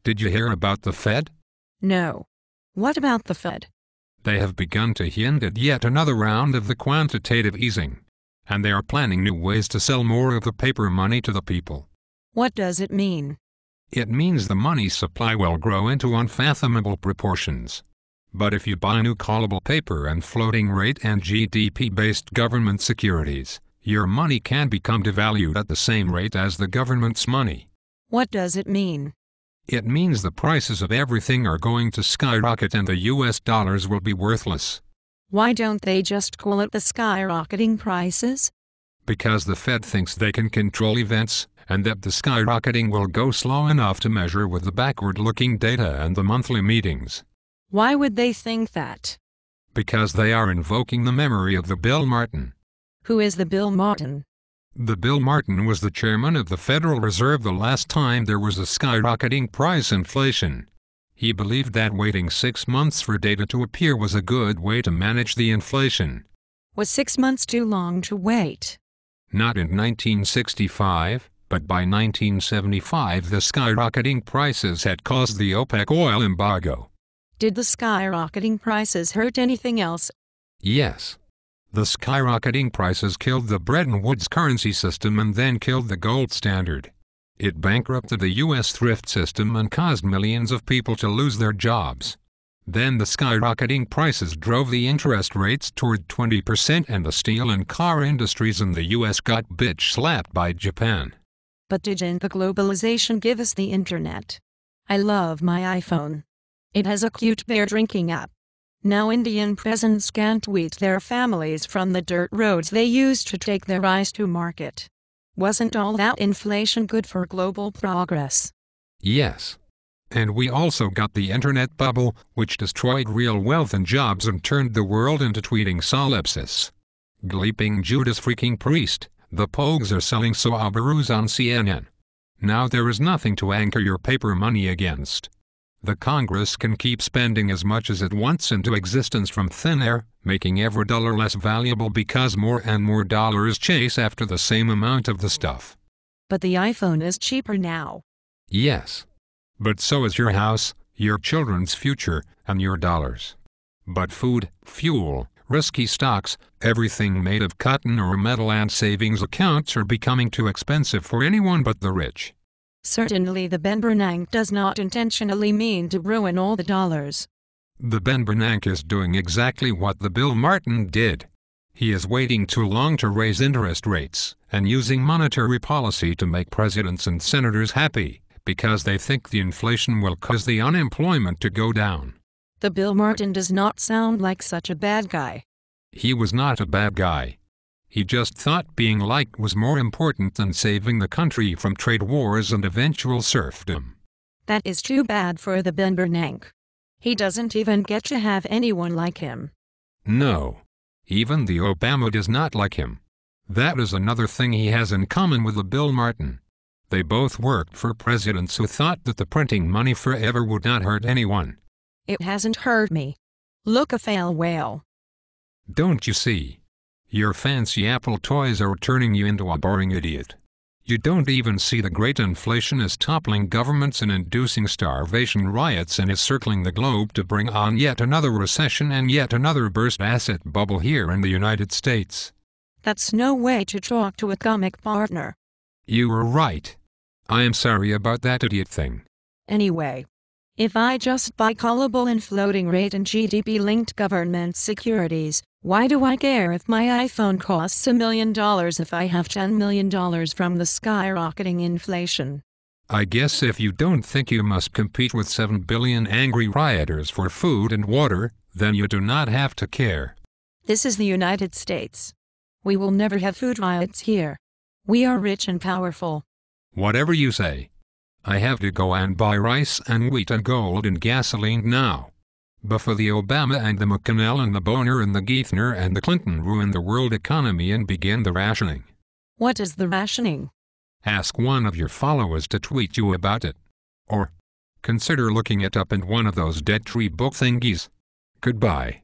Did you hear about the Fed? No. What about the Fed? They have begun to hint at yet another round of the quantitative easing, and they are planning new ways to sell more of the paper money to the people. What does it mean? It means the money supply will grow into unfathomable proportions. But if you buy new callable paper and floating rate and GDP-based government securities, your money can become devalued at the same rate as the government's money. What does it mean? It means the prices of everything are going to skyrocket and the US dollars will be worthless. Why don't they just call it the skyrocketing prices? Because the Fed thinks they can control events, and that the skyrocketing will go slow enough to measure with the backward-looking data and the monthly meetings. Why would they think that? Because they are invoking the memory of the Bill Martin. Who is the Bill Martin? The Bill Martin was the chairman of the Federal Reserve the last time there was a skyrocketing price inflation. He believed that waiting 6 months for data to appear was a good way to manage the inflation. Was 6 months too long to wait? Not in 1965, but by 1975 the skyrocketing prices had caused the OPEC oil embargo. Did the skyrocketing prices hurt anything else? Yes. The skyrocketing prices killed the Bretton Woods currency system and then killed the gold standard. It bankrupted the U.S. thrift system and caused millions of people to lose their jobs. Then the skyrocketing prices drove the interest rates toward 20% and the steel and car industries in the U.S. got bitch slapped by Japan. But didn't the globalization give us the internet? I love my iPhone. It has a cute bear drinking app. Now Indian peasants can tweet their families from the dirt roads they used to take their rice to market. Wasn't all that inflation good for global progress? Yes. And we also got the internet bubble, which destroyed real wealth and jobs and turned the world into tweeting solipsis. Gleeping Judas freaking Priest, the Pogues are selling Soabarus on CNN. Now there is nothing to anchor your paper money against. The Congress can keep spending as much as it wants into existence from thin air, making every dollar less valuable because more and more dollars chase after the same amount of the stuff. But the iPhone is cheaper now. Yes. But so is your house, your children's future, and your dollars. But food, fuel, risky stocks, everything made of cotton or metal and savings accounts are becoming too expensive for anyone but the rich. Certainly the Ben Bernanke does not intentionally mean to ruin all the dollars. The Ben Bernanke is doing exactly what the Bill Martin did. He is waiting too long to raise interest rates, and using monetary policy to make presidents and senators happy, because they think the inflation will cause the unemployment to go down. The Bill Martin does not sound like such a bad guy. He was not a bad guy. He just thought being liked was more important than saving the country from trade wars and eventual serfdom. That is too bad for the Ben Bernanke. He doesn't even get to have anyone like him. No. Even the Obama does not like him. That is another thing he has in common with the Bill Martin. They both worked for presidents who thought that the printing money forever would not hurt anyone. It hasn't hurt me. Look, a fail whale. Don't you see? Your fancy Apple toys are turning you into a boring idiot. You don't even see the great inflation is toppling governments and inducing starvation riots and is circling the globe to bring on yet another recession and yet another burst asset bubble here in the United States. That's no way to talk to a comic partner. You were right. I am sorry about that idiot thing. Anyway, if I just buy callable and floating rate and GDP-linked government securities, why do I care if my iPhone costs $1 million if I have $10 million from the skyrocketing inflation? I guess if you don't think you must compete with 7 billion angry rioters for food and water, then you do not have to care. This is the United States. We will never have food riots here. We are rich and powerful. Whatever you say. I have to go and buy rice and wheat and gold and gasoline now. Before the Obama and the McConnell and the Boehner and the Geithner and the Clinton ruin the world economy and begin the rationing. What is the rationing? Ask one of your followers to tweet you about it. Or consider looking it up in one of those dead tree book thingies. Goodbye.